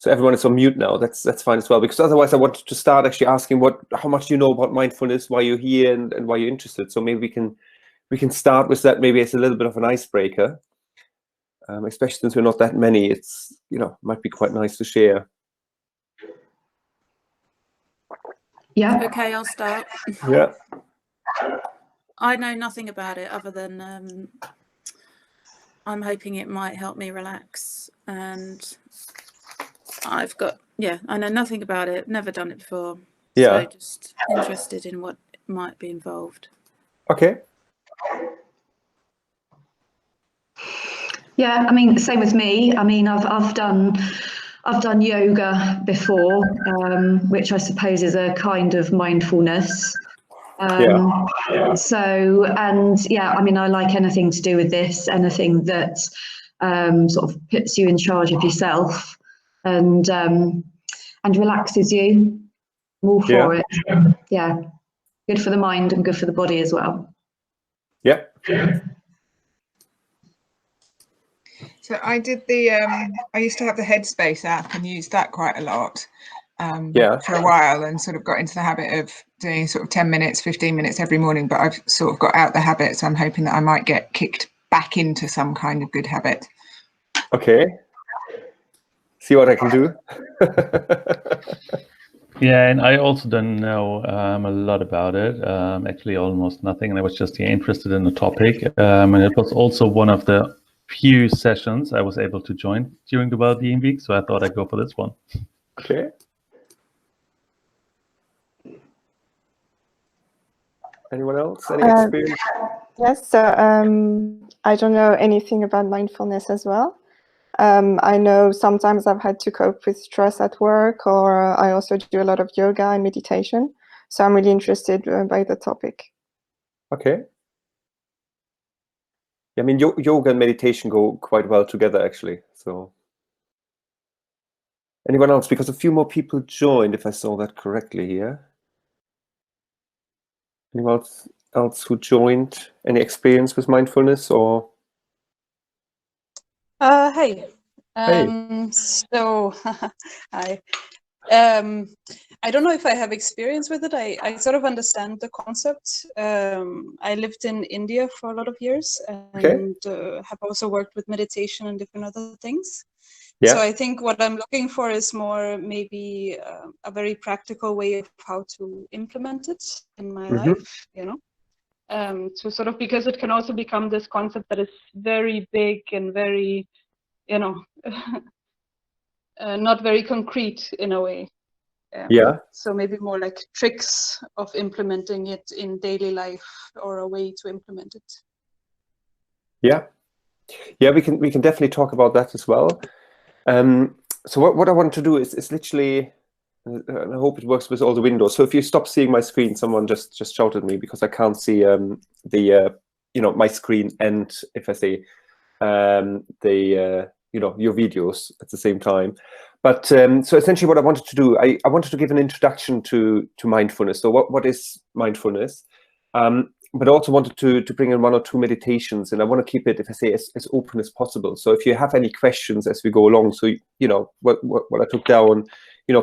So everyone is on mute now. That's fine as well, because otherwise I wanted to start actually asking how much you know about mindfulness, why you're here, and why you're interested. So maybe we can start with that, maybe as a little bit of an icebreaker, especially since we're not that many. It's might be quite nice to share. Yeah. Okay, I'll start. Yeah. I know nothing about it other than I'm hoping it might help me relax, and I know nothing about it, never done it before. Yeah. So just interested in what might be involved. Okay. Yeah, I mean, same with me. I mean, I've done yoga before, which I suppose is a kind of mindfulness. So, and yeah, I mean, I like anything to do with this, anything that sort of puts you in charge of yourself and relaxes you. I'm all for it. Yeah, good for the mind and good for the body as well. Yeah. So I did I used to have the Headspace app and used that quite a lot for a while, and sort of got into the habit of doing sort of 10 minutes, 15 minutes every morning, but I've sort of got out the habit. So I'm hoping that I might get kicked back into some kind of good habit. Okay. See what I can do. Yeah, and I also don't know a lot about it, actually almost nothing. And I was just interested in the topic. And it was also one of the few sessions I was able to join during the Wellbeing Week. So I thought I'd go for this one. Okay. Anyone else? Any experience? Yes, so I don't know anything about mindfulness as well. I know sometimes I've had to cope with stress at work, or I also do a lot of yoga and meditation. So I'm really interested by the topic. Okay. I mean, yoga and meditation go quite well together, actually. So, anyone else? Because a few more people joined, if I saw that correctly here. Anyone else who joined? Any experience with mindfulness or? Hey. Hey. So, hi. I don't know if I have experience with it. I sort of understand the concept. I lived in India for a lot of years and have also worked with meditation and different other things. Yeah. So I think what I'm looking for is more maybe a very practical way of how to implement it in my life, so sort of, because it can also become this concept that is very big and very, not very concrete in a way. Yeah. So maybe more like tricks of implementing it in daily life, or a way to implement it. Yeah. Yeah, we can definitely talk about that as well. So what I want to do is literally, I hope it works with all the windows. So if you stop seeing my screen, someone just shout at me, because I can't see my screen, and if I say your videos at the same time. But so essentially what I wanted to do, I wanted to give an introduction to mindfulness. So what is mindfulness? But also wanted to bring in one or two meditations, and I want to keep it, if I say, as open as possible. So if you have any questions as we go along, so what I took down,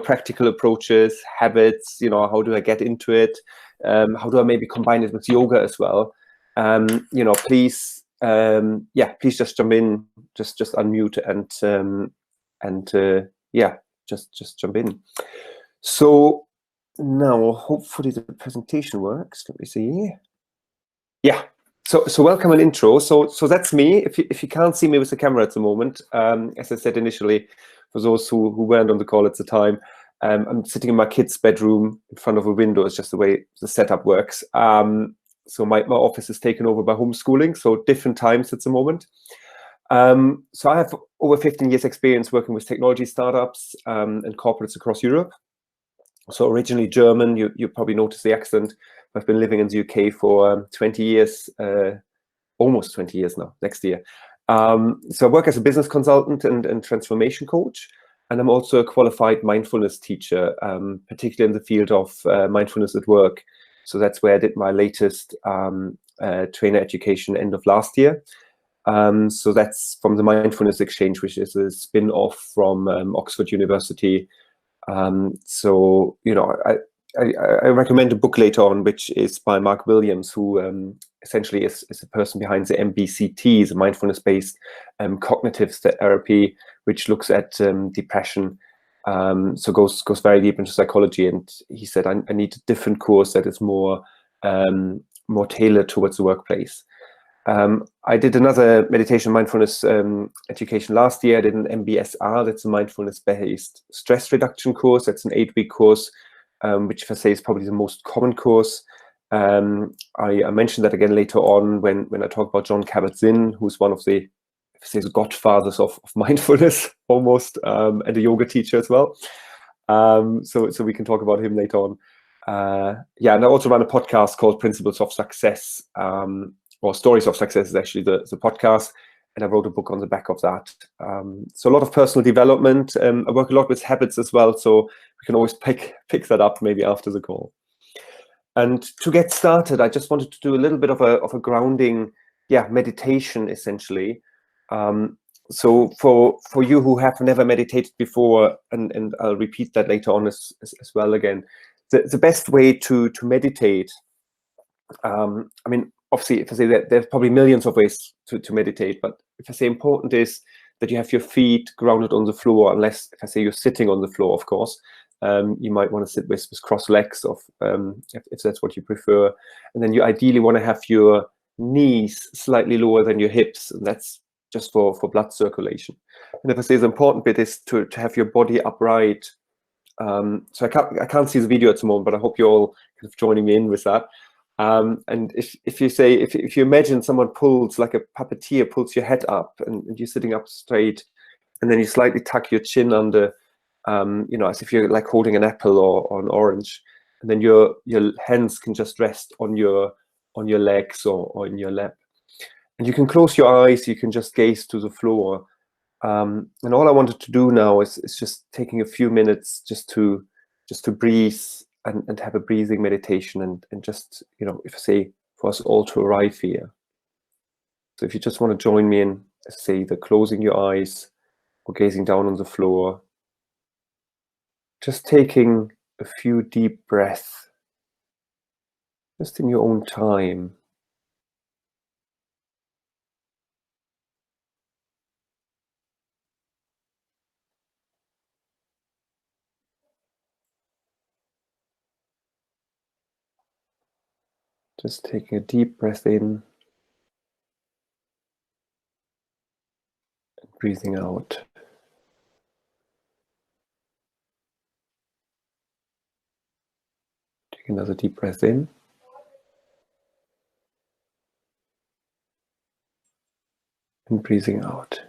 practical approaches, habits, how do I get into it? How do I maybe combine it with yoga as well? Please, please just jump in, just unmute and just jump in. So now hopefully the presentation works. Let me see. Yeah. So welcome and intro. So that's me. If you can't see me with the camera at the moment, as I said initially, for those who weren't on the call at the time, I'm sitting in my kid's bedroom in front of a window. It's just the way the setup works. So my office is taken over by homeschooling, so different times at the moment. So I have over 15 years experience working with technology startups and corporates across Europe. So originally German, you probably noticed the accent. I've been living in the UK for 20 years, almost 20 years now, next year. So I work as a business consultant and transformation coach. And I'm also a qualified mindfulness teacher, particularly in the field of mindfulness at work. So that's where I did my latest trainer education end of last year. So that's from the Mindfulness Exchange, which is a spin-off from Oxford University. So, you know, I recommend a book later on, which is by Mark Williams, who essentially is the person behind the MBCT, the mindfulness-based cognitive therapy, which looks at depression. So goes very deep into psychology. And he said, I need a different course that is more tailored towards the workplace. I did another meditation mindfulness education last year. I did an MBSR, that's a mindfulness-based stress reduction course. That's an 8-week course, which if I say is probably the most common course. I mentioned that again later on when I talk about John Kabat-Zinn, who's one of the, if I say, the godfathers of mindfulness almost, and a yoga teacher as well. So we can talk about him later on. Yeah, and I also run a podcast called Principles of Success, or Stories of Success is actually the podcast, and I wrote a book on the back of that. So a lot of personal development. I work a lot with habits as well, so we can always pick that up maybe after the call. And to get started, I just wanted to do a little bit of a grounding, meditation essentially. So for you who have never meditated before, and I'll repeat that later on as well again, the best way to meditate, I mean, obviously, if I say that there's probably millions of ways to meditate, but if I say important is that you have your feet grounded on the floor, unless if I say you're sitting on the floor, of course, you might want to sit with crossed legs, if that's what you prefer. And then you ideally want to have your knees slightly lower than your hips, and that's just for blood circulation. And if I say the important bit is to have your body upright. So I can't see the video at the moment, but I hope you're all kind of joining me in with that. And if you imagine someone pulls, like a puppeteer pulls your head up and you're sitting up straight, and then you slightly tuck your chin under, as if you're like holding an apple or an orange, and then your hands can just rest on your legs or in your lap. And you can close your eyes, you can just gaze to the floor. And all I wanted to do now is just taking a few minutes just to breathe and have a breathing meditation and just, if I say for us all to arrive here. So if you just want to join me in, say, either closing your eyes or gazing down on the floor, just taking a few deep breaths, just in your own time. Just taking a deep breath in and breathing out. Take another deep breath in. And breathing out.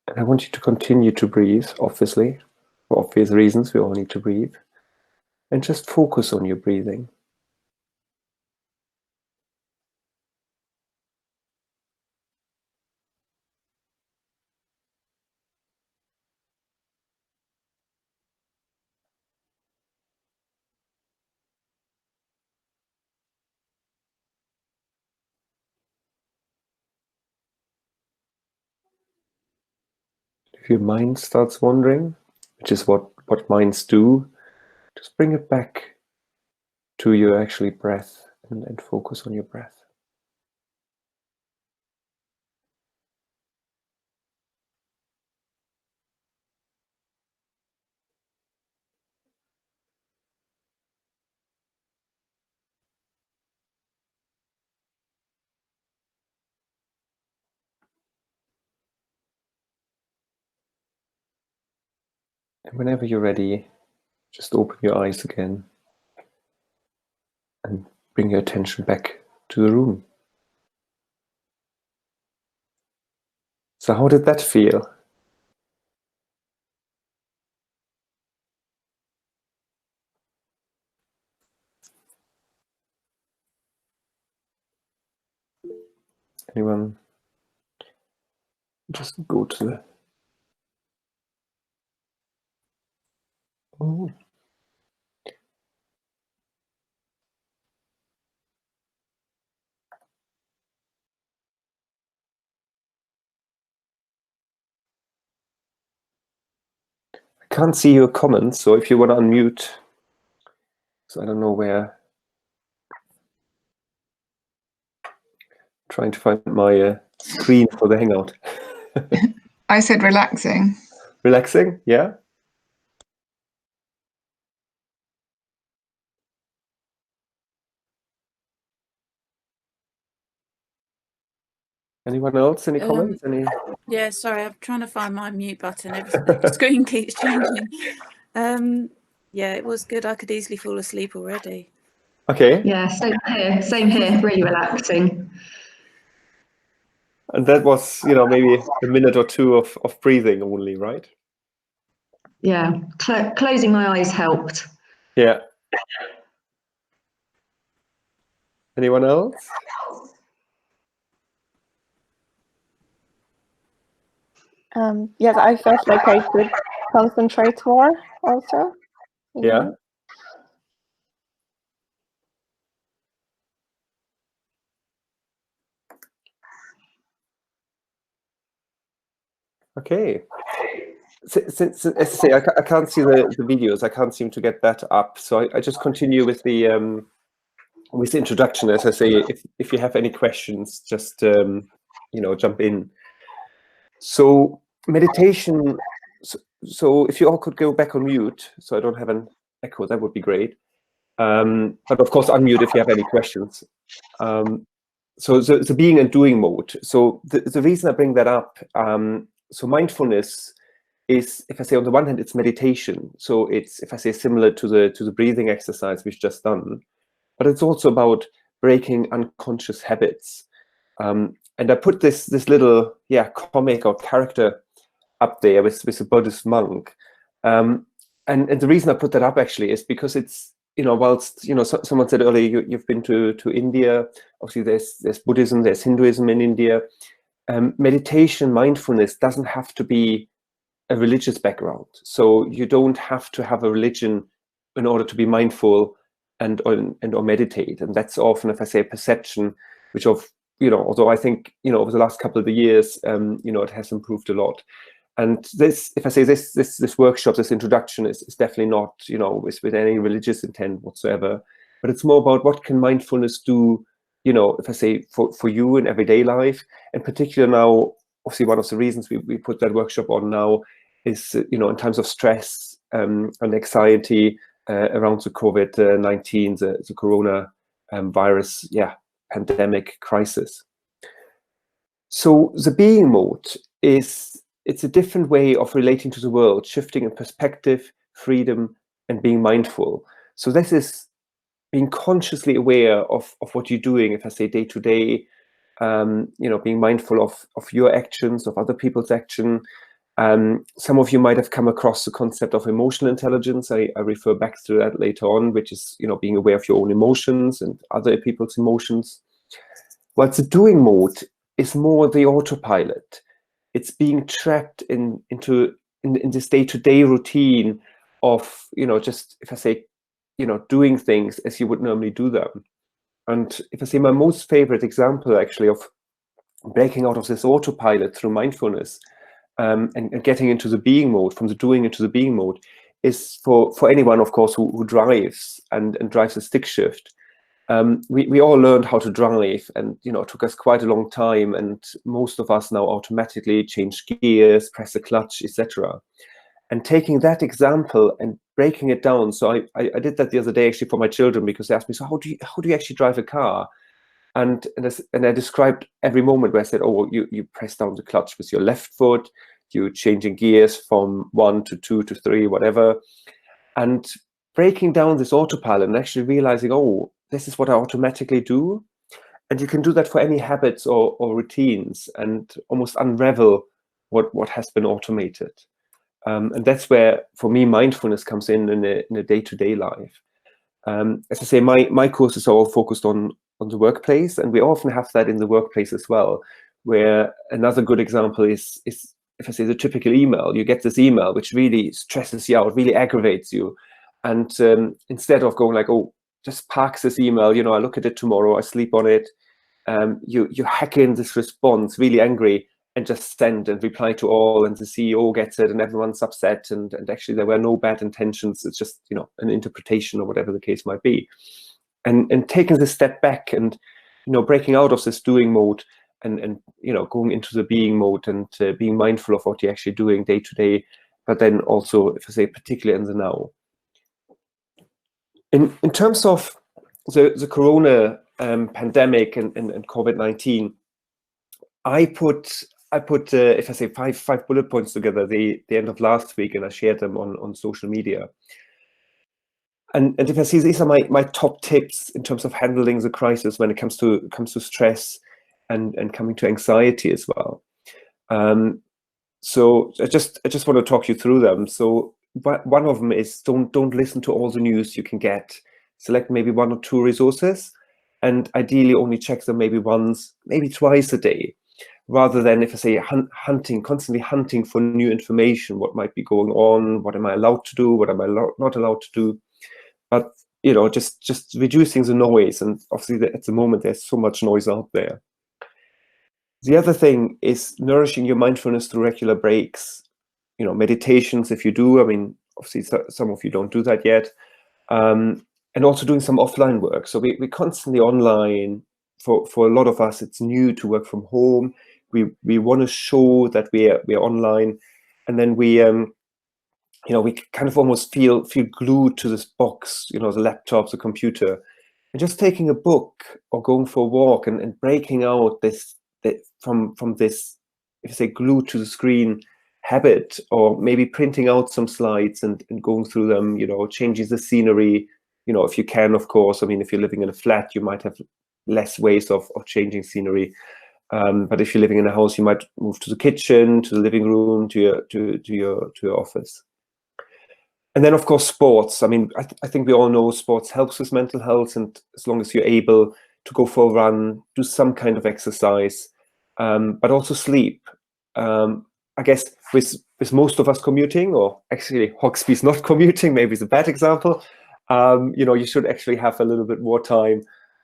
And I want you to continue to breathe, obviously. For obvious reasons, we all need to breathe. And just focus on your breathing. If your mind starts wandering, which is what minds do, just bring it back to your actually breath and focus on your breath. And whenever you're ready, just open your eyes again and bring your attention back to the room. So how did that feel? Anyone? Just go to the... Oh. can't see your comments, so if you want to unmute, so I don't know where. Trying to find my screen for the Hangout. I said relaxing. Relaxing, yeah. Anyone else? Any comments? Yeah, sorry, I'm trying to find my mute button. The screen keeps changing. Yeah, it was good. I could easily fall asleep already. Okay. Yeah, same here, really relaxing. And that was, maybe a minute or two of breathing only, right? Yeah, closing my eyes helped. Yeah. Anyone else? Yes, I felt like I could concentrate more also. Yeah. Okay. Since as I say, I can't see the videos. I can't seem to get that up. So I just continue with the introduction. As I say, if you have any questions, just jump in. So meditation. So if you all could go back on mute, so I don't have an echo, that would be great. But of course, unmute if you have any questions. So the being and doing mode. So the reason I bring that up. So mindfulness is, if I say on the one hand, it's meditation. So it's, if I say, similar to the breathing exercise we've just done, but it's also about breaking unconscious habits. And I put this little comic or character up there with a Buddhist monk. And the reason I put that up actually is because it's, whilst someone said earlier you've been to India. Obviously, there's Buddhism, there's Hinduism in India. Meditation, mindfulness doesn't have to be a religious background. So you don't have to have a religion in order to be mindful or meditate. And that's often, if I say, a perception, which although I think, over the last couple of years, it has improved a lot. And this, if I say this workshop, this introduction is definitely not, with any religious intent whatsoever, but it's more about what can mindfulness do, if I say for you in everyday life, in particular now. Obviously, one of the reasons we put that workshop on now is, in times of stress and anxiety around the COVID-19, the corona virus, pandemic crisis. So the being mode it's a different way of relating to the world, shifting in perspective, freedom, and being mindful. So this is being consciously aware of what you're doing, if I say day to day, being mindful of your actions, of other people's action. Some of you might have come across the concept of emotional intelligence. I refer back to that later on, which is, being aware of your own emotions and other people's emotions. While the doing mode is more the autopilot. It's being trapped in this day-to-day routine of, just, if I say, doing things as you would normally do them. And if I say my most favorite example actually of breaking out of this autopilot through mindfulness and getting into the being mode, from the doing into the being mode, is for anyone, of course, who drives and drives a stick shift. We all learned how to drive, and it took us quite a long time, and most of us now automatically change gears, press the clutch, etc. And taking that example and breaking it down. So I did that the other day actually for my children, because they asked me, so how do you actually drive a car? And I described every moment where I said, oh, you press down the clutch with your left foot, you're changing gears from 1 to 2 to 3, whatever, and breaking down this autopilot and actually realizing, oh, this is what I automatically do. And you can do that for any habits or routines and almost unravel what has been automated. And that's where, for me, mindfulness comes in a day-to-day life. As I say, my courses are all focused on the workplace, and we often have that in the workplace as well, where another good example is if I say the typical email. You get this email which really stresses you out, really aggravates you. And instead of going like, oh, just park this email, I look at it tomorrow, I sleep on it, you hack in this response, really angry, and just send and reply to all, and the CEO gets it and everyone's upset, and actually there were no bad intentions. It's just, you know, an interpretation or whatever the case might be. And taking this step back and, you know, breaking out of this doing mode and you know, going into the being mode and being mindful of what you're actually doing day to day, but then also, if I say, particularly in the now. In terms of the corona pandemic and COVID-19, I put if I say five bullet points together the end of last week, and I shared them on social media. And if I see, these are my top tips in terms of handling the crisis when it comes to stress and coming to anxiety as well. So I just want to talk you through them. So one of them is don't listen to all the news you can get. Select maybe 1 or 2 resources, and ideally only check them maybe once, maybe twice a day, rather than, if I say, constantly hunting for new information. What might be going on? What am I allowed to do? What am I not allowed to do? But, you know, just reducing the noise. And obviously at the moment there's so much noise out there. The other thing is nourishing your mindfulness through regular breaks. You know, meditations, if you do. I mean, obviously some of you don't do that yet. And also doing some offline work. So we're constantly online. For a lot of us, it's new to work from home. We want to show that we're online, and then we you know, we kind of almost feel glued to this box, you know, the laptop, the computer. And just taking a book or going for a walk and breaking out from this, if you say, glued to the screen habit, or maybe printing out some slides and going through them, you know, changing the scenery, you know, if you can, of course. I mean, if you're living in a flat, you might have less ways of changing scenery. But if you're living in a house, you might move to the kitchen, to the living room, to your office. And then, of course, sports. I mean, I think we all know sports helps with mental health, and as long as you're able to go for a run, do some kind of exercise, but also sleep. I guess with most of us commuting, or actually Hogsby's not commuting, maybe it's a bad example, you know, you should actually have a little bit more time,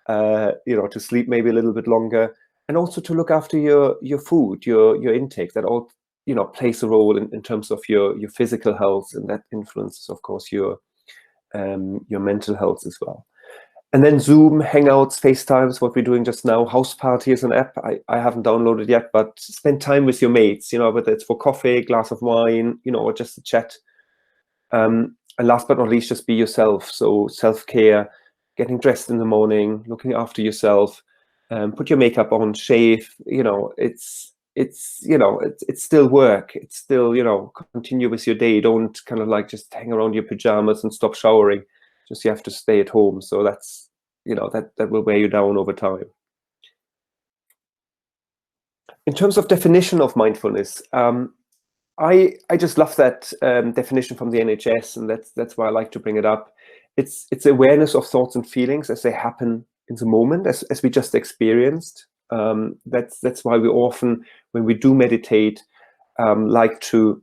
you know, to sleep maybe a little bit longer, and also to look after your food, your intake. That all, you know, plays a role in terms of your physical health, and that influences, of course, your mental health as well. And then Zoom, Hangouts, FaceTimes, what we're doing just now. House Party is an app I haven't downloaded yet, but spend time with your mates, you know, whether it's for coffee, glass of wine, you know, or just a chat. And last but not least, just be yourself. So self-care, getting dressed in the morning, looking after yourself, put your makeup on, shave. You know, it's you know, it's still work. It's still, you know, continue with your day. Don't kind of like just hang around your pajamas and stop showering. Just you have to stay at home. So that's, you know, that will weigh you down over time. In terms of definition of mindfulness, I just love that definition from the NHS, and that's why I like to bring it up. It's awareness of thoughts and feelings as they happen in the moment, as we just experienced. That's why we often, when we do meditate, like to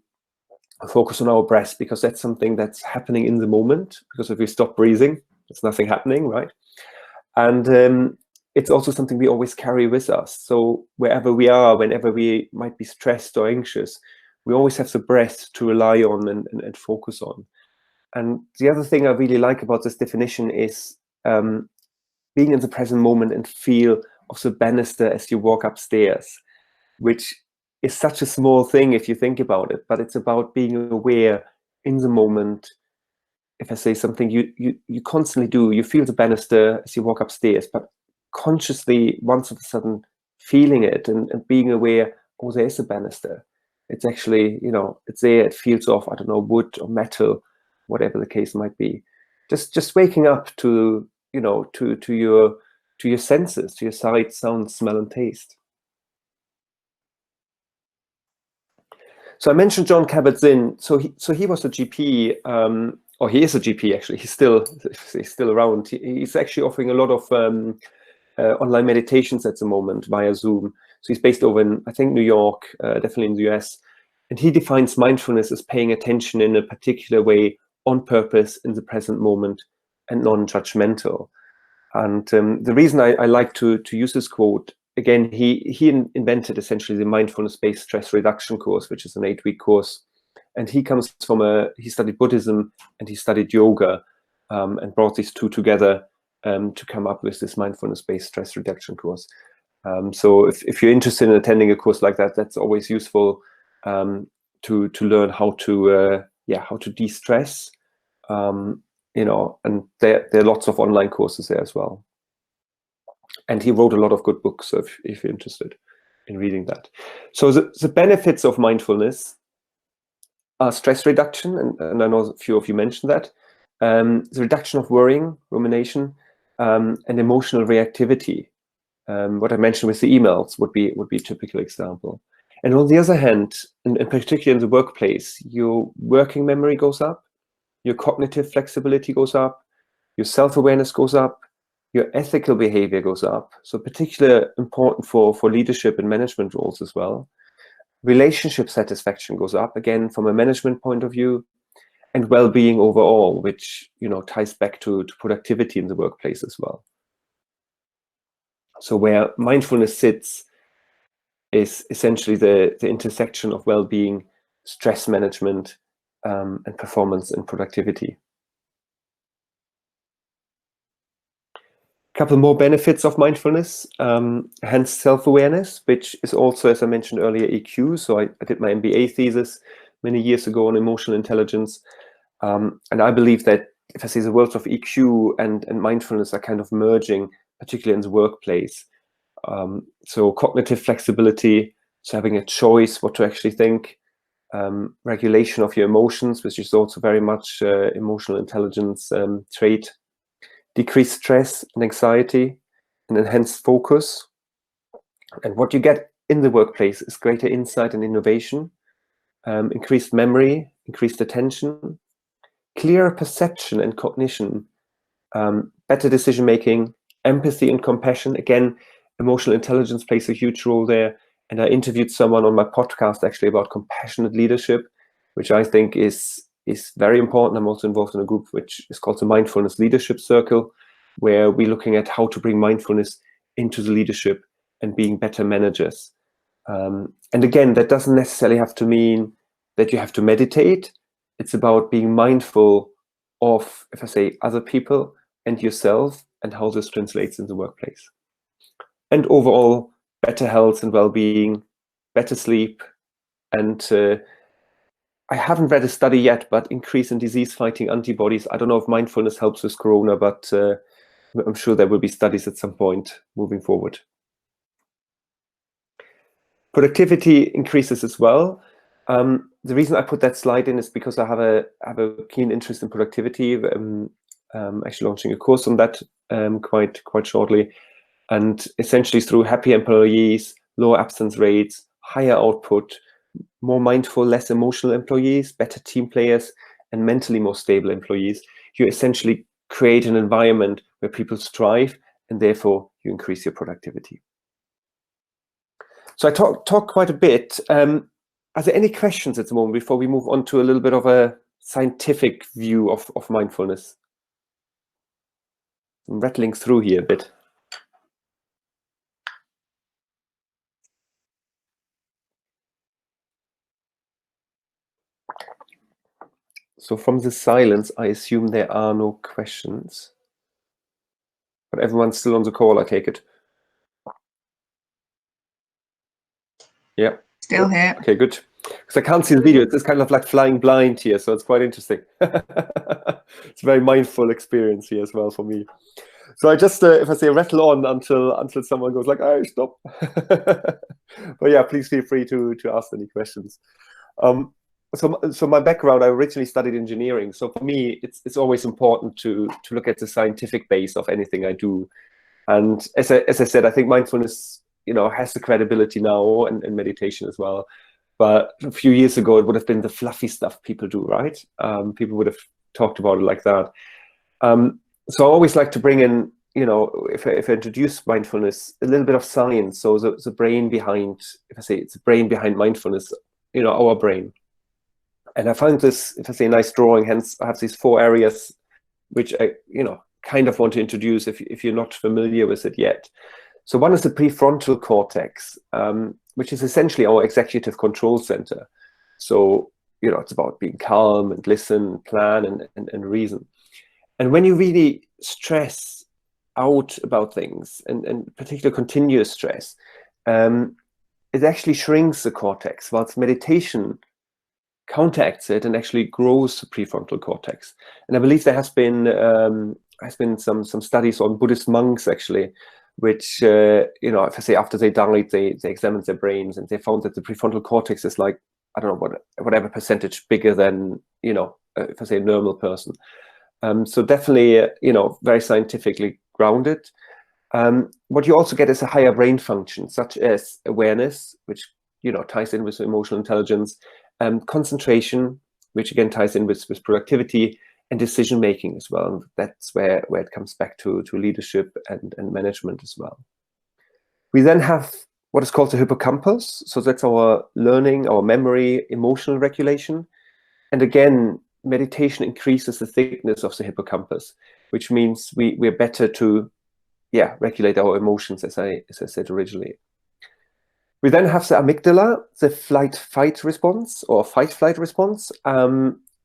focus on our breath, because that's something that's happening in the moment. Because if we stop breathing, there's nothing happening, right? And it's also something we always carry with us. So wherever we are, whenever we might be stressed or anxious, we always have the breath to rely on and focus on. And the other thing I really like about this definition is being in the present moment and feel of the banister as you walk upstairs, which is such a small thing if you think about it, but it's about being aware in the moment. If I say something you constantly do, you feel the banister as you walk upstairs, but consciously, once of a sudden, feeling it and being aware, oh, there's a banister. It's actually, you know, it's there, it feels of, I don't know, wood or metal, whatever the case might be. Just waking up to, you know, to your senses, to your sight, sound, smell, and taste. So I mentioned John Kabat-Zinn. So he was a GP, or he is a GP actually. He's still around. He's actually offering a lot of online meditations at the moment via Zoom. So he's based over in, I think, New York, definitely in the US. And he defines mindfulness as paying attention in a particular way, on purpose, in the present moment, and non-judgmental. And the reason I like to use this quote again, he invented essentially the mindfulness-based stress reduction course, which is an 8-week course. And he comes from he studied Buddhism and he studied yoga, and brought these two together to come up with this mindfulness-based stress reduction course. So if you're interested in attending a course like that, that's always useful to learn how to de-stress. You know, and there are lots of online courses there as well. And he wrote a lot of good books, so if you're interested in reading that. So the benefits of mindfulness are stress reduction, and I know a few of you mentioned that. The reduction of worrying, rumination, and emotional reactivity. What I mentioned with the emails would be a typical example. And on the other hand, and particularly in the workplace, your working memory goes up, your cognitive flexibility goes up, your self-awareness goes up, your ethical behavior goes up. So particularly important for leadership and management roles as well. Relationship satisfaction goes up, again, from a management point of view, and well-being overall, which, you know, ties back to productivity in the workplace as well. So where mindfulness sits is essentially the intersection of well-being, stress management, and performance and productivity. A couple more benefits of mindfulness, hence self-awareness, which is also, as I mentioned earlier, EQ. So I did my MBA thesis many years ago on emotional intelligence. And I believe that if I say the worlds of EQ and mindfulness are kind of merging, particularly in the workplace. So cognitive flexibility, so having a choice what to actually think, regulation of your emotions, which is also very much emotional intelligence trait, decreased stress and anxiety, and enhanced focus. And what you get in the workplace is greater insight and innovation, increased memory, increased attention, clearer perception and cognition, better decision-making, empathy and compassion. Again, emotional intelligence plays a huge role there. And I interviewed someone on my podcast actually about compassionate leadership, which I think is very important. I'm also involved in a group which is called the Mindfulness Leadership Circle, where we're looking at how to bring mindfulness into the leadership and being better managers. And again, that doesn't necessarily have to mean that you have to meditate. It's about being mindful of, if I say, other people and yourself and how this translates in the workplace. And overall, better health and well-being, better sleep, and I haven't read a study yet, but increase in disease-fighting antibodies. I don't know if mindfulness helps with corona, but I'm sure there will be studies at some point moving forward. Productivity increases as well. The reason I put that slide in is because I have a keen interest in productivity. Actually launching a course on that quite shortly. And essentially through happy employees, lower absence rates, higher output, more mindful, less emotional employees, better team players, and mentally more stable employees, you essentially create an environment where people strive, and therefore you increase your productivity. So I talk quite a bit. Are there any questions at the moment before we move on to a little bit of a scientific view of mindfulness? I'm rattling through here a bit. So from the silence, I assume there are no questions. But everyone's still on the call, I take it. Yeah. Still here. Okay, good. Because I can't see the video. It's kind of like flying blind here, so it's quite interesting. It's a very mindful experience here as well for me. So I just, if I say rattle on until someone goes like, "Oh, stop." But yeah, please feel free to ask any questions. So my background, I originally studied engineering. So for me, it's always important to look at the scientific base of anything I do. And as I said, I think mindfulness, has the credibility now, and meditation as well. But a few years ago, it would have been the fluffy stuff people do, right? People would have talked about it like that. So I always like to bring in, if I introduce mindfulness, a little bit of science. So the brain behind, if I say it's the brain behind mindfulness, our brain. And I found this, if I say, nice drawing. Hence, I have these 4 areas, which I, kind of want to introduce if you're not familiar with it yet. So one is the prefrontal cortex, which is essentially our executive control center. So, you know, it's about being calm and listen, plan, and reason. And when you really stress out about things, and particularly continuous stress, it actually shrinks the cortex, whilst meditation counteracts it and actually grows the prefrontal cortex. And I believe there has been some studies on Buddhist monks actually, which you know, if I say after they died, they examined their brains and they found that the prefrontal cortex is like, I don't know, whatever percentage bigger than, you know, if I say a normal person. So definitely, you know, very scientifically grounded. What you also get is a higher brain function, such as awareness, which, you know, ties in with emotional intelligence, concentration, which again ties in with productivity, and decision making as well. And that's where it comes back to leadership and management as well. We then have what is called the hippocampus. So that's our learning, our memory, emotional regulation. And again, meditation increases the thickness of the hippocampus, which means we're better to, yeah, regulate our emotions, as I said originally. We then have the amygdala, the flight-fight response or fight-flight response,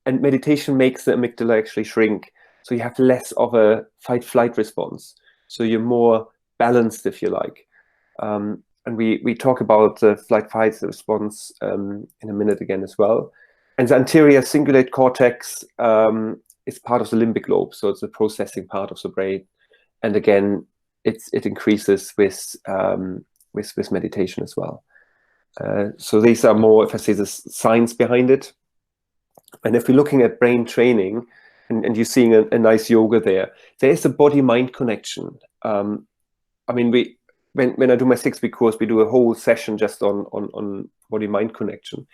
and meditation makes the amygdala actually shrink. So you have less of a fight-flight response. So you're more balanced, if you like. And we talk about the flight-fight response in a minute again as well. And the anterior cingulate cortex is part of the limbic lobe, so it's the processing part of the brain. And again, it increases with meditation as well. So these are more, if I say, the science behind it. And if we're looking at brain training, and you're seeing a nice yoga there is a body-mind connection. I mean, when I do my 6-week course, we do a whole session just on body-mind connection.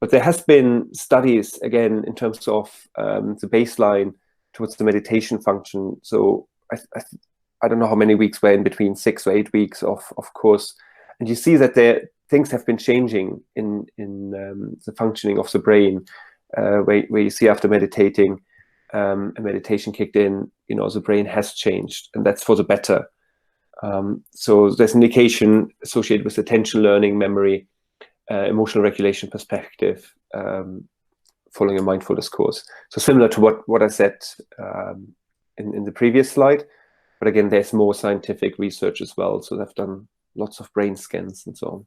But there has been studies, again, in terms of the baseline towards the meditation function. So I don't know how many weeks were in between, 6 or 8 weeks of course. And you see that things have been changing in the functioning of the brain, where you see after meditating, and meditation kicked in, you know, the brain has changed, and that's for the better. So there's an indication associated with attention, learning, memory, emotional regulation, perspective, following a mindfulness course. So similar to what I said in the previous slide, but again, there's more scientific research as well. So they've done lots of brain scans and so on.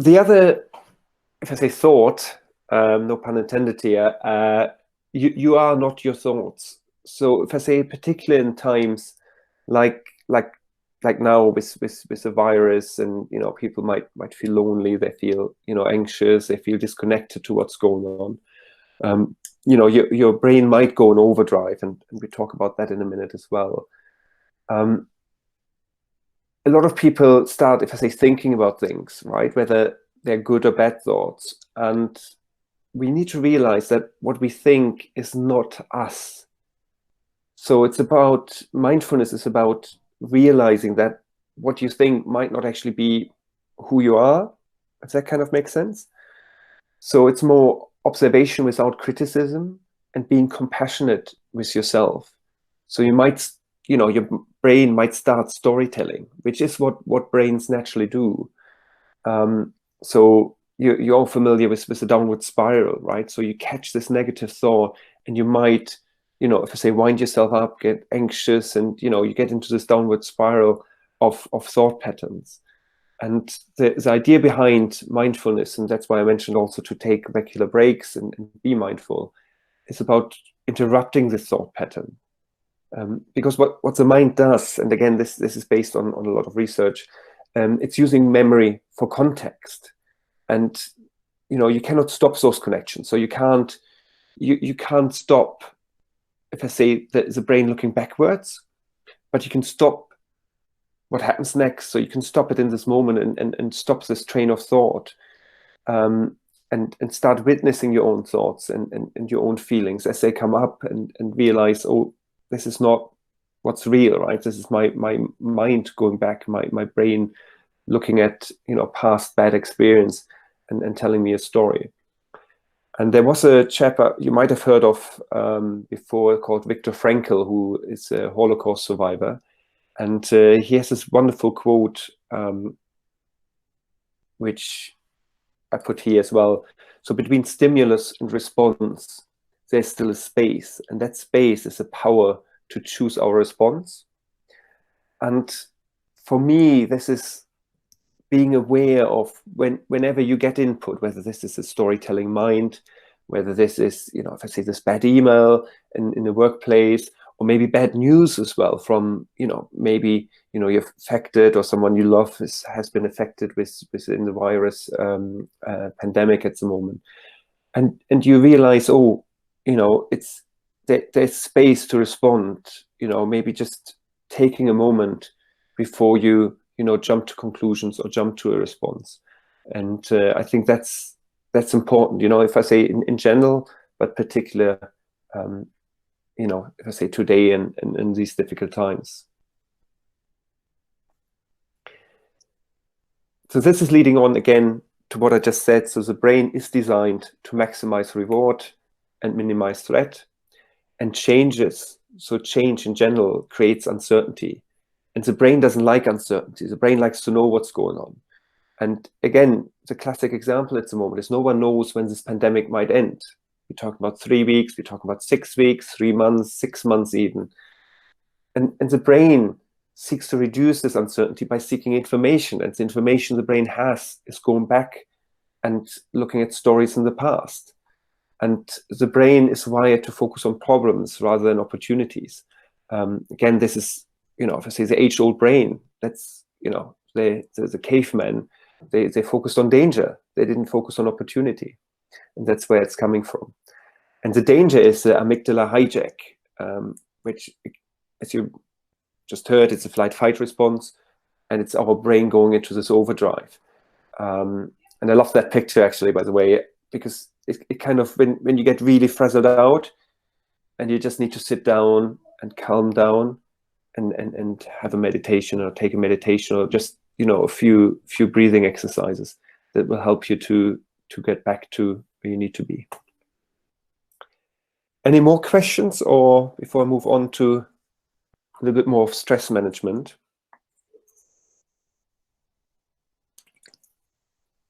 The other, if I say thought, no pun intended here, you are not your thoughts. So if I say particularly in times like now with the virus, and you know, people might feel lonely, they feel, you know, anxious, they feel disconnected to what's going on. You know, your brain might go in overdrive, and we talk about that in a minute as well. A lot of people start, if I say, thinking about things, right, whether they're good or bad thoughts, and we need to realize that what we think is not us. So it's about, mindfulness is about realizing that what you think might not actually be who you are, if that kind of makes sense. So it's more observation without criticism and being compassionate with yourself. So you might, you know, your brain might start storytelling, which is what brains naturally do. So you're all familiar with the downward spiral, right? So you catch this negative thought and you might, you know, if I say, wind yourself up, get anxious, and, you know, you get into this downward spiral of thought patterns. And the idea behind mindfulness, and that's why I mentioned also to take regular breaks and be mindful, is about interrupting the thought pattern. Because what the mind does, and again, this is based on a lot of research, it's using memory for context. And, you know, you cannot stop those connections. So you can't stop, if I say, the brain looking backwards, but you can stop what happens next. So you can stop it in this moment and stop this train of thought, and start witnessing your own thoughts and your own feelings as they come up, and realize, oh, this is not what's real, right? This is my mind going back, my brain looking at, you know, past bad experience and telling me a story. And there was a chap you might have heard of before called Viktor Frankl, who is a Holocaust survivor. And he has this wonderful quote, which I put here as well. So between stimulus and response, there's still a space. And that space is the power to choose our response. And for me, this is being aware of whenever you get input, whether this is a storytelling mind, whether this is, you know, if I say this bad email in the workplace, or maybe bad news as well from, you know, maybe, you know, you're affected or someone you love has been affected within the virus pandemic at the moment. And you realize, oh, you know, there's space to respond, you know, maybe just taking a moment before you know, jump to conclusions or jump to a response. And I think that's important, you know, if I say in general, but particular, you know, if I say today and in these difficult times. So this is leading on again to what I just said. So the brain is designed to maximize reward and minimize threat, and changes. So change in general creates uncertainty. And the brain doesn't like uncertainty. The brain likes to know what's going on. And again, the classic example at the moment is no one knows when this pandemic might end. We talk about 3 weeks, we talk about 6 weeks, 3 months, 6 months even. And the brain seeks to reduce this uncertainty by seeking information. And the information the brain has is going back and looking at stories in the past. And the brain is wired to focus on problems rather than opportunities. Again, this is, you know, if I say the age-old brain, that's, you know, the cavemen, they focused on danger. They didn't focus on opportunity. And that's where it's coming from. And the danger is the amygdala hijack, which, as you just heard, it's a flight-fight response, and it's our brain going into this overdrive. And I love that picture, actually, by the way, because it kind of, when you get really frazzled out, and you just need to sit down and calm down, and have a meditation or take a meditation or just, you know, a few breathing exercises that will help you to get back to where you need to be. Any more questions, or before I move on to a little bit more of stress management?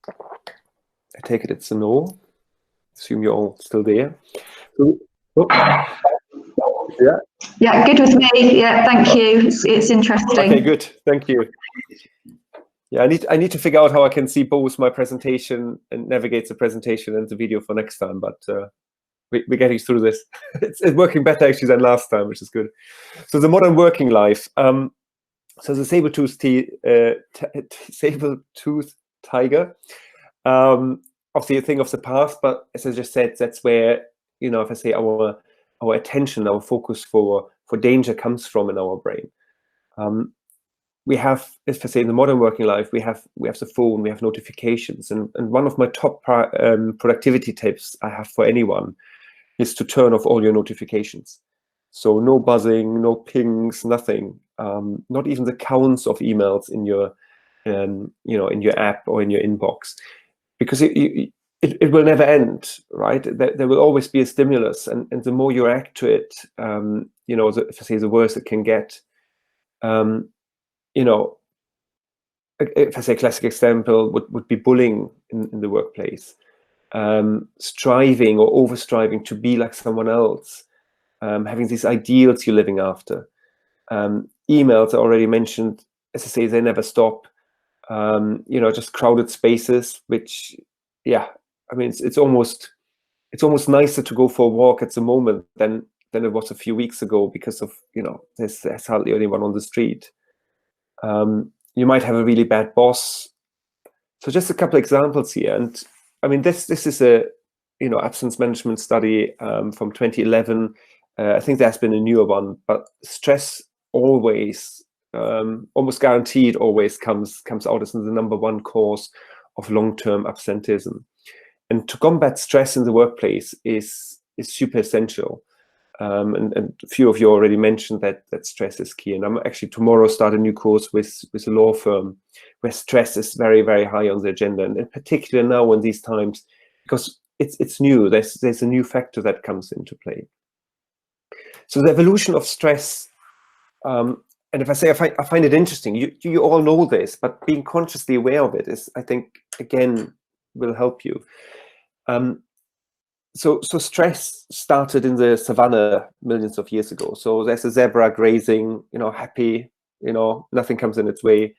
I take it it's a no. Assume you're all still there. Yeah, good with me. Yeah, thank you. It's interesting. Okay, good. Thank you. Yeah, I need to figure out how I can see both my presentation and navigate the presentation and the video for next time. But we're getting through this. It's working better actually than last time, which is good. So the modern working life. So the saber-toothed tiger. Obviously a thing of the past, but as I just said, that's where, you know, if I say our attention, our focus for danger comes from in our brain. We have, if I say in the modern working life, we have the phone, we have notifications, and one of my top productivity tips I have for anyone is to turn off all your notifications. So no buzzing, no pings, nothing, not even the counts of emails in your, you know, in your app or in your inbox, because it will never end, right? There will always be a stimulus, and the more you react to it, you know, if I say the worse it can get. You know, if I say a classic example would be bullying in the workplace, striving or over-striving to be like someone else, having these ideals you're living after. Emails I already mentioned, as I say, they never stop. You know, just crowded spaces, which, yeah, I mean, it's almost nicer to go for a walk at the moment than it was a few weeks ago, because of, you know, there's hardly anyone on the street. You might have a really bad boss. So just a couple of examples here. And I mean, this is a, you know, absence management study from 2011. I think there's been a newer one, but stress always, almost guaranteed, always comes out as the #1 cause of long-term absenteeism. And to combat stress in the workplace is super essential. And a few of you already mentioned that stress is key. And I'm actually tomorrow start a new course with a law firm where stress is very, very high on the agenda. And in particular now in these times, because it's new. There's a new factor that comes into play. So the evolution of stress, and if I say I find it interesting, you all know this, but being consciously aware of it is, I think, again, will help you. So stress started in the savannah millions of years ago. So there's a zebra grazing, happy, nothing comes in its way.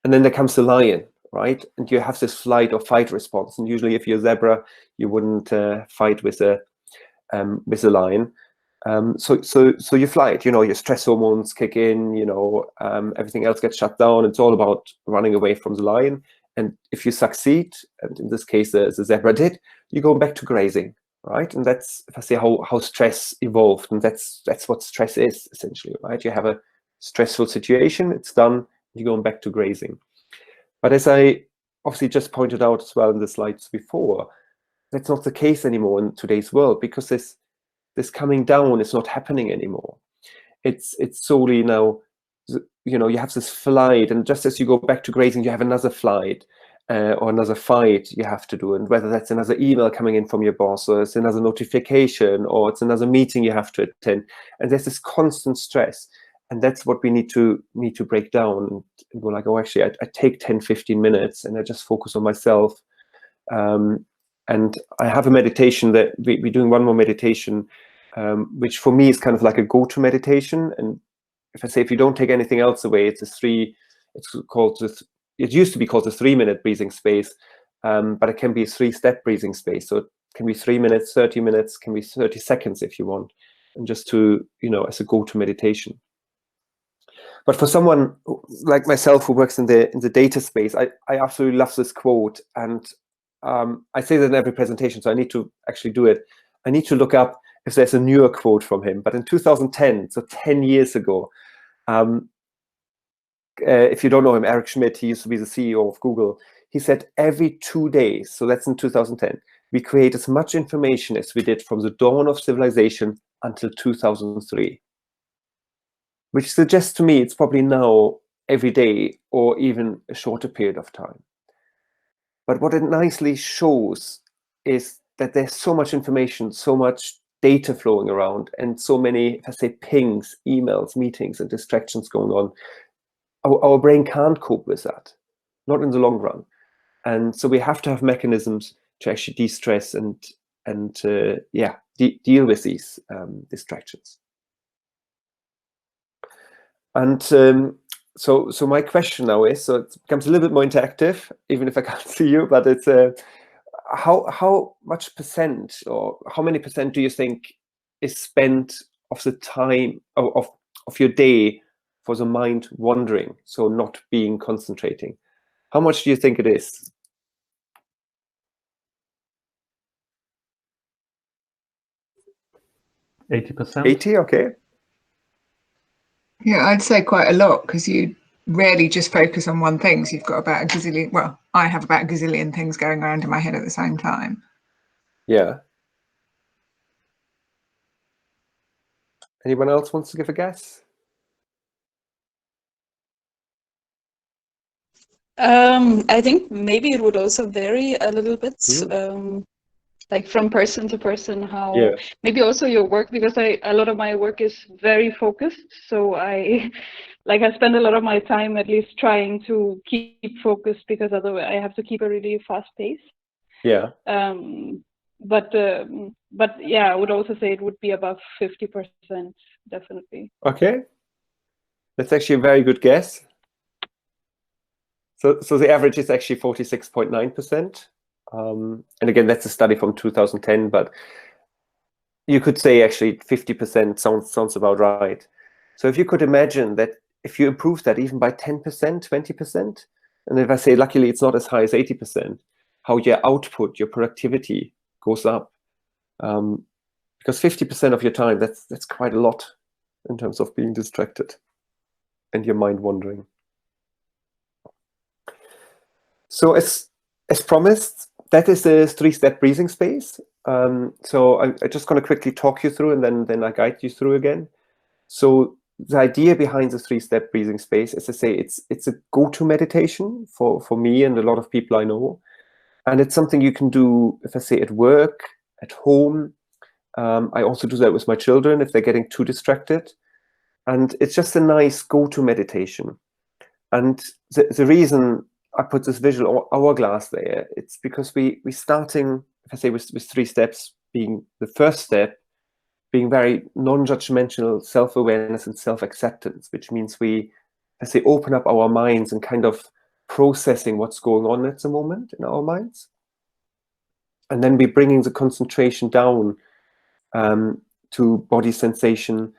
And then there comes the lion, right? And you have this flight or fight response. And usually if you're a zebra, you wouldn't fight with a lion. So you fight, your stress hormones kick in, everything else gets shut down. It's all about running away from the lion. And if you succeed, and in this case, the zebra did, you go back to grazing, right? And that's, if I say, how stress evolved. And that's what stress is, essentially, right? You have a stressful situation, it's done, you're going back to grazing. But as I obviously just pointed out as well in the slides before, that's not the case anymore in today's world, because this coming down is not happening anymore. It's solely now, you have this flight, and just as you go back to grazing, you have another flight or another fight you have to do. And whether that's another email coming in from your boss, or it's another notification, or it's another meeting you have to attend. And there's this constant stress. And that's what we need to break down. And go like, oh, actually, I take 10, 15 minutes and I just focus on myself. And I have a meditation that we're doing one more meditation, which for me is kind of like a go-to meditation. And if I say, if you don't take anything else away, it used to be called the 3-minute breathing space, but it can be a 3-step breathing space. So it can be 3 minutes, 30 minutes, can be 30 seconds if you want, and just to, as a go-to meditation. But for someone like myself who works in the data space, I absolutely love this quote. And I say that in every presentation, so I need to actually do it. I need to look up if there's a newer quote from him. But in 2010, so 10 years ago, if you don't know him, Eric Schmidt, he used to be the CEO of Google. He said every 2 days, so that's in 2010, we create as much information as we did from the dawn of civilization until 2003. Which suggests to me it's probably now every day or even a shorter period of time. But what it nicely shows is that there's so much information, so much data flowing around, and so many, if I say, pings, emails, meetings, and distractions going on. Our brain can't cope with that, not in the long run. And so we have to have mechanisms to actually de-stress and deal with these distractions. And so my question now is, so it becomes a little bit more interactive, even if I can't see you, but it's how much percent, or how many percent do you think is spent of the time of your day for the mind wandering, so not being concentrating? How much do you think it is? 80%. 80, okay. Yeah, I'd say quite a lot, because you rarely just focus on one thing. So you've got about a gazillion, well, I have about a gazillion things going around in my head at the same time. Yeah. Anyone else wants to give a guess? I think maybe it would also vary a little bit, like from person to person, how maybe also your work, because a lot of my work is very focused. So I spend a lot of my time at least trying to keep focused, because otherwise I have to keep a really fast pace. Yeah. But yeah, I would also say it would be above 50%, definitely. Okay. That's actually a very good guess. So the average is actually 46.9%. And again, that's a study from 2010, but you could say actually 50% sounds about right. So if you could imagine that if you improve that even by 10%, 20%, and if I say luckily it's not as high as 80%, how your output, your productivity goes up. Because 50% of your time, that's quite a lot in terms of being distracted and your mind wandering. So as promised, that is the 3-step breathing space. So I'm just going to quickly talk you through, and then I guide you through again. So the idea behind the 3-step breathing space, as I say, it's a go-to meditation for me and a lot of people I know. And it's something you can do, if I say, at work, at home. I also do that with my children if they're getting too distracted. And it's just a nice go-to meditation. And the reason I put this visual hourglass there, it's because we're starting, if I say, with 3 steps, being the first step, being very non-judgmental self-awareness and self-acceptance, which means we, I say, open up our minds and kind of processing what's going on at the moment in our minds. And then we're bringing the concentration down to body sensation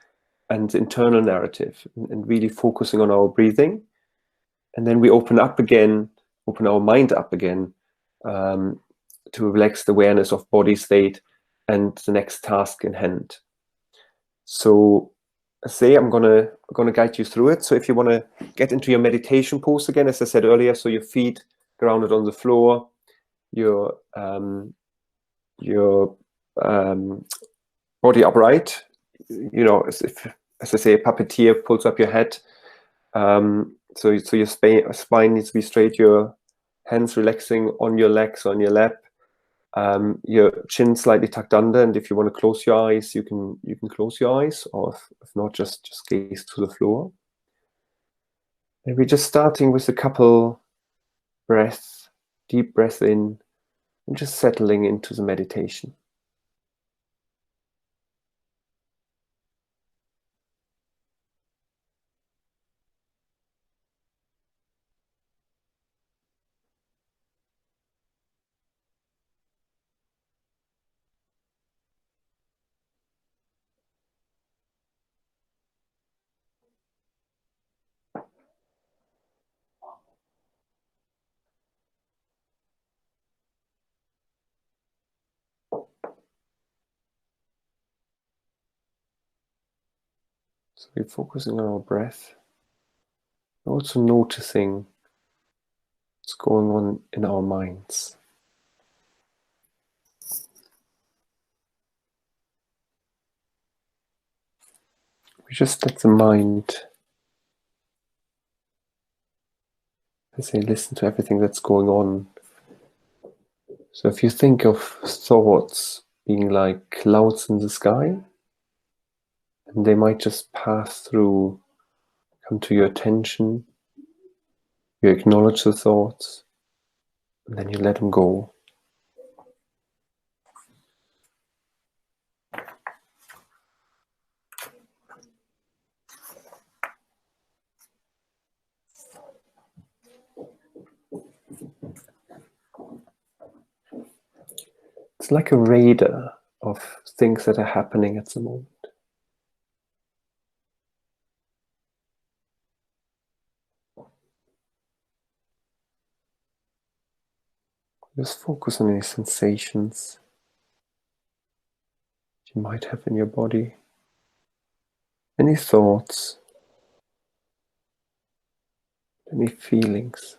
and internal narrative, and really focusing on our breathing. And then we open our mind up again to relaxed awareness of body state and the next task in hand. So I'm gonna guide you through it. So if you want to get into your meditation pose again, as I said earlier, so your feet grounded on the floor, your body upright, as I say, a puppeteer pulls up your head. So your spine needs to be straight, your hands relaxing on your legs, on your lap, your chin slightly tucked under, and if you want to close your eyes, you can close your eyes, or if not, just gaze to the floor. Maybe just starting with a couple breaths, deep breath in, and just settling into the meditation. So we're focusing on our breath, also noticing what's going on in our minds. We just let the mind, listen to everything that's going on. So if you think of thoughts being like clouds in the sky, and they might just pass through, come to your attention, you acknowledge the thoughts, and then you let them go. It's like a radar of things that are happening at the moment. Just focus on any sensations you might have in your body, any thoughts, any feelings.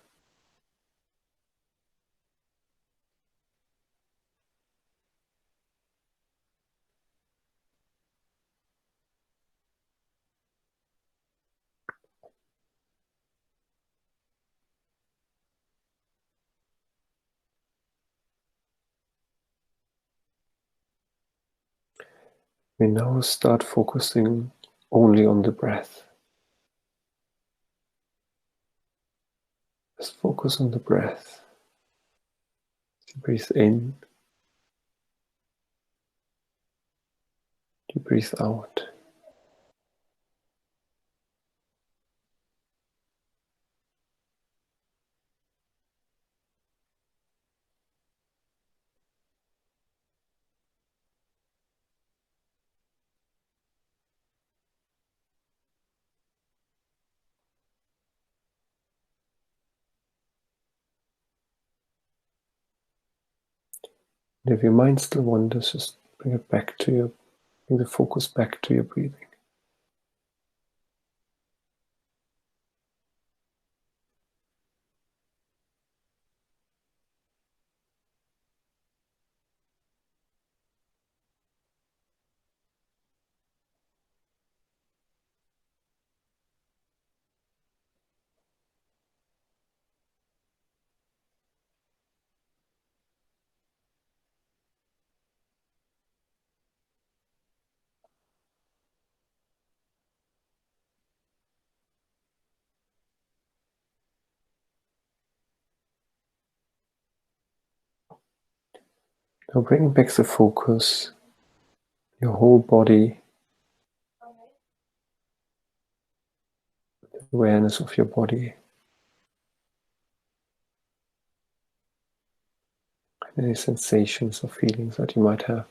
We now start focusing only on the breath. Just focus on the breath. You breathe in, you breathe out. And if your mind still wanders, just bring the focus back to your breathing. Now bringing back the focus, your whole body, awareness of your body. Any sensations or feelings that you might have.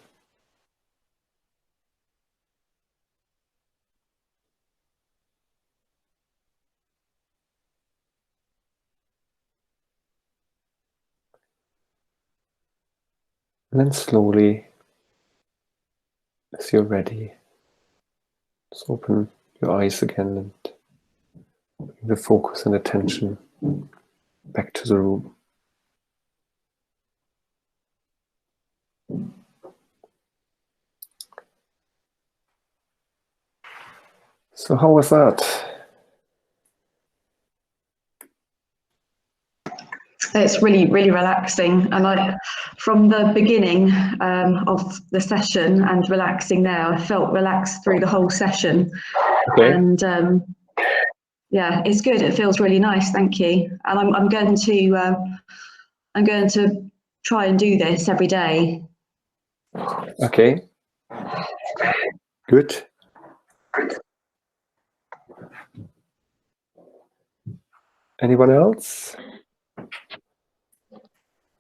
And then slowly, as you're ready, just open your eyes again and bring the focus and attention back to the room. So how was that? It's really, really relaxing. And from the beginning of the session and relaxing there, I felt relaxed through the whole session. Okay. And yeah, it's good. It feels really nice. Thank you. And I'm going to try and do this every day. Okay. Good. Anyone else?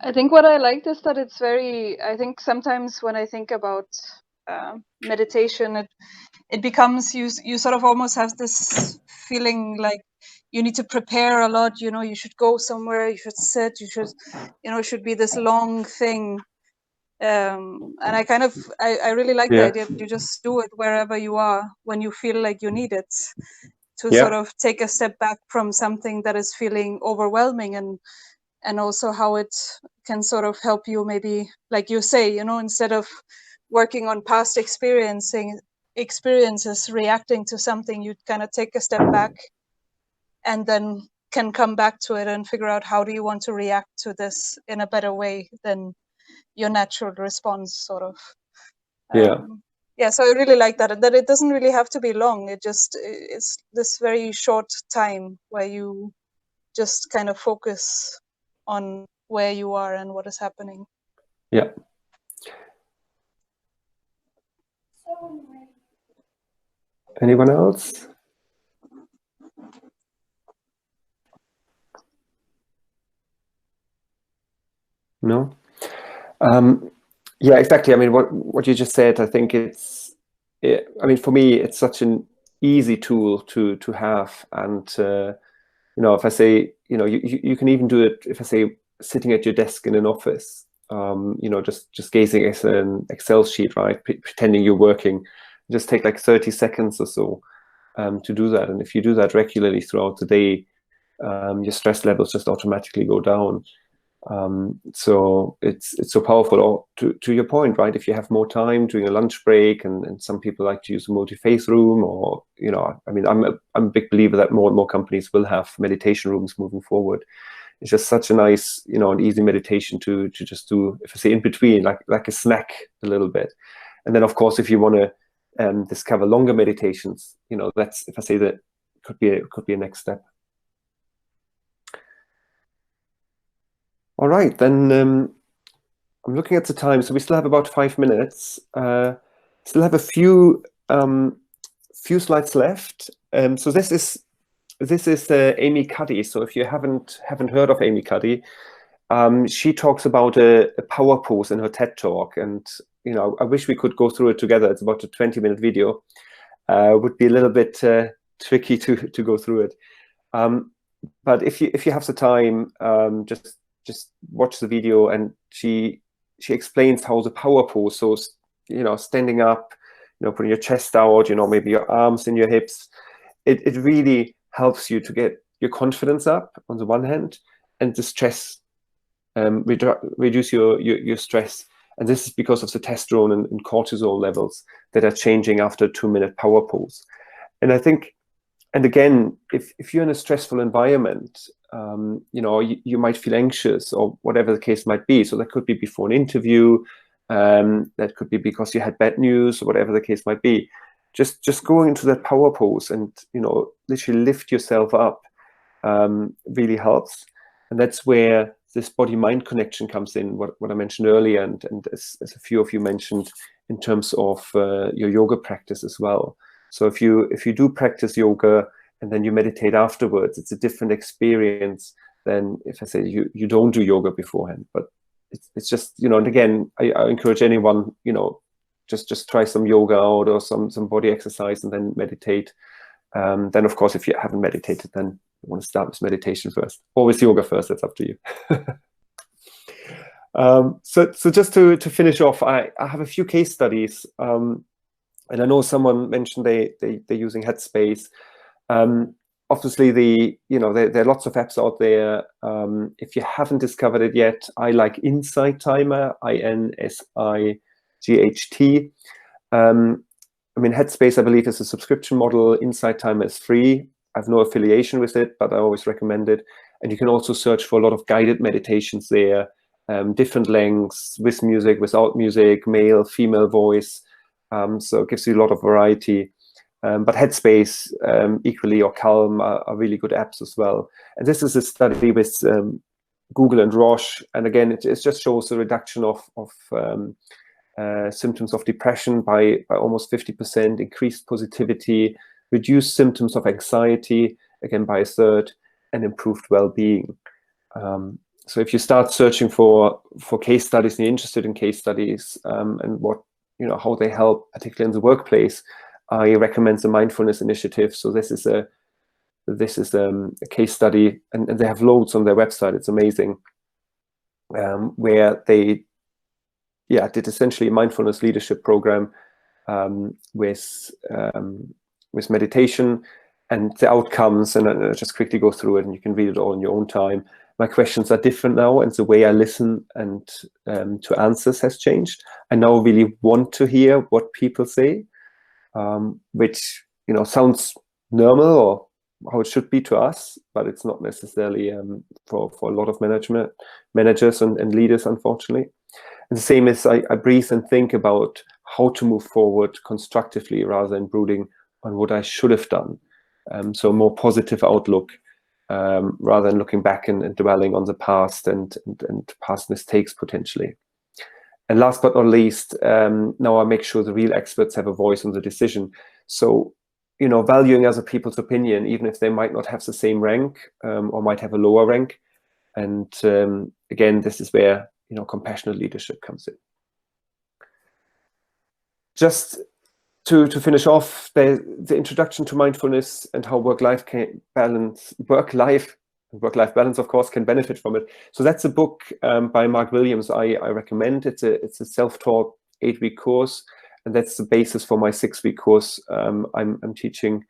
I think what I liked is that it's very, I think sometimes when I think about meditation, it becomes, you sort of almost have this feeling like you need to prepare a lot, you know, you should go somewhere, you should sit, you should, you know, it should be this long thing. And I really like the idea that you just do it wherever you are when you feel like you need it, to sort of take a step back from something that is feeling overwhelming, and also how it can sort of help you, maybe like you say, you know, instead of working on past experiences, reacting to something, you kind of take a step back and then can come back to it and figure out how do you want to react to this in a better way than your natural response, sort of. Yeah, so I really like that it doesn't really have to be long. It's this very short time where you just kind of focus on where you are and what is happening. Yeah. Anyone else? No? Yeah, exactly. I mean, what you just said, I think I mean, for me, it's such an easy tool to have. And, you know, if I say, you know, you can even do it, if I say, sitting at your desk in an office, you know, just gazing at an Excel sheet, right? Pretending you're working. Just take like 30 seconds or so to do that. And if you do that regularly throughout the day, your stress levels just automatically go down. So it's so powerful. Or to your point, right? If you have more time during a lunch break, and some people like to use a multi-phase room, or, you know, I mean, I'm a big believer that more and more companies will have meditation rooms moving forward. It's just such a nice, you know, an easy meditation to just do, if I say, in between, like a snack a little bit. And then, of course, if you want to discover longer meditations, you know, that's, if I say, that could be a next step. All right, then I'm looking at the time, so we still have about 5 minutes. Still have a few slides left. So this is Amy Cuddy. So if you haven't heard of Amy Cuddy, she talks about a power pose in her TED talk, and, you know, I wish we could go through it together. It's about a 20-minute video. Would be a little bit tricky to go through it. But if you have the time, just watch the video, and she explains how the power pose, so, you know, standing up, you know, putting your chest out, you know, maybe your arms in your hips, it really helps you to get your confidence up on the one hand, and the stress, reduce your stress. And this is because of the testosterone and cortisol levels that are changing after a 2-minute power pose. And I think, and again, if you're in a stressful environment, you know, you might feel anxious, or whatever the case might be. So that could be before an interview, that could be because you had bad news, or whatever the case might be. Just going into that power pose and, you know, literally lift yourself up really helps. And that's where this body-mind connection comes in, what I mentioned earlier, and as a few of you mentioned, in terms of your yoga practice as well. So if you do practice yoga and then you meditate afterwards, it's a different experience than if I say you don't do yoga beforehand. But it's just, you know, and again, I encourage anyone, you know, just try some yoga out or some body exercise and then meditate. Then of course, if you haven't meditated, then you want to start with meditation first, or with yoga first. That's up to you. So just to finish off, I have a few case studies, and I know someone mentioned they're using Headspace. Obviously, there are lots of apps out there. If you haven't discovered it yet, I like Insight Timer, INSIGHT. I mean, Headspace, I believe, is a subscription model. Insight Timer is free. I have no affiliation with it, but I always recommend it. And you can also search for a lot of guided meditations there, different lengths, with music, without music, male, female voice. So it gives you a lot of variety. But Headspace, equally, or Calm are really good apps as well. And this is a study with Google and Roche. And again, it just shows a reduction of symptoms of depression by almost 50%, increased positivity, reduced symptoms of anxiety, again by a third, and improved well-being. So if you start searching for case studies and you're interested in case studies and what, you know, how they help, particularly in the workplace, I recommend the Mindfulness Initiative. So this is a case study, and they have loads on their website. It's amazing, where they did essentially a mindfulness leadership program with meditation and the outcomes, and I'll just quickly go through it, and you can read it all in your own time. My questions are different now, and the way I listen and to answers has changed. I now really want to hear what people say, which, you know, sounds normal or how it should be to us, but it's not necessarily for a lot of managers and leaders, unfortunately. And the same is I breathe and think about how to move forward constructively rather than brooding on what I should have done. So a more positive outlook rather than looking back and dwelling on the past and past mistakes potentially. And last but not least, now I make sure the real experts have a voice on the decision. So, you know, valuing other people's opinion, even if they might not have the same rank or might have a lower rank. And again, this is where, you know, compassionate leadership comes in. Just to finish off, the introduction to mindfulness and how work-life balance, of course, can benefit from it. So that's a book by Mark Williams I recommend. It's a self-taught 8-week course, and that's the basis for my 6-week course I'm teaching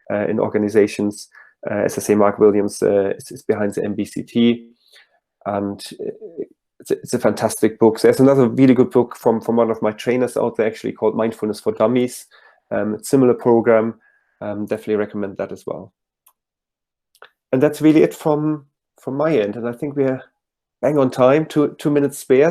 in organizations. As I say, Mark Williams is behind the MBCT, and it's a fantastic book. There's another really good book from one of my trainers out there, actually, called Mindfulness for Dummies. Similar program. Definitely recommend that as well. And that's really it from my end. And I think we're bang on time, 2 minutes spare.